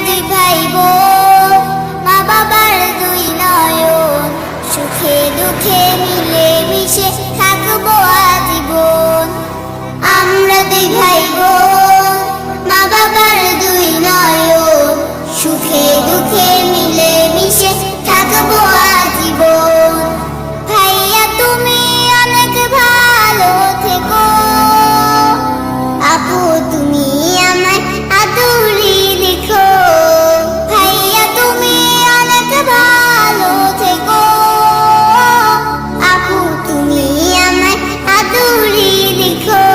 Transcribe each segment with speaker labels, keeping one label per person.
Speaker 1: দুই ভাই বোন, মা বাবার দুই নয়ন, সুখে দুঃখে মিলে মিশে থাকবো আজীবন। আমরা দুই ভাই বোন, মা বাবার দুই নয়ন, সুখে দুঃখে মিলে মিশে থাকবো আজীবন। ভাইয়া তুমি অনেক ভালো থেকো, আপু তুমি আমায় আদুরি লিখো। ভাইয়া তুমি অনেক ভালো থেকো, আপু তুমি আমায় আদুরি লিখো।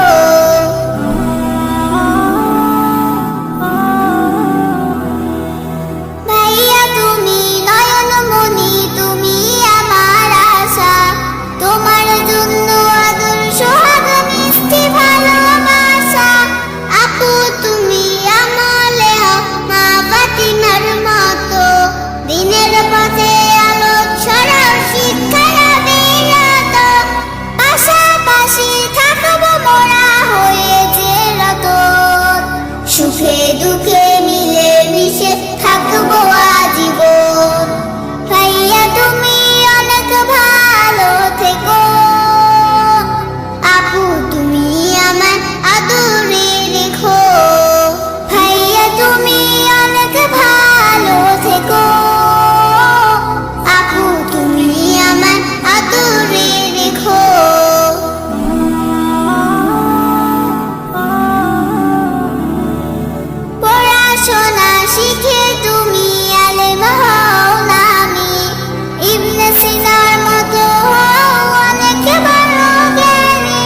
Speaker 1: ভাইয়া তুমি নয়নমণি, তুমি আমার আশা, তোমার জন্য আদর সোহাগ মিষ্টি ভালোবাসা। আপু তুমি আমলে হও মা ফাতিমার মতো, দিনের পথে আলো ছড়াও শিক্ষার বিরত। পাশাপাশি থাকবো মোরা হয়ে যে রতন, সুখে দুঃখে মিলে মিশে থাকবো আজীবন। ভাইয়া তুমি অনেক ভালো থেকো, আপু তুমি আমার আদরে রেখো। ভাইয়া তুমি অনেক ভালো থেকো, আপু তুমি আমার আদরে রেখো। পড়াশোনা শিখে তুমি আলেম হও নামি, ইবনে সিনার মতো হও অনেক বড় জ্ঞানী।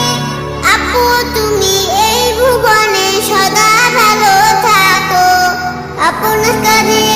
Speaker 1: আপু তুমি এই ভুবনে সদা ভালো থাকো, আপন কাজে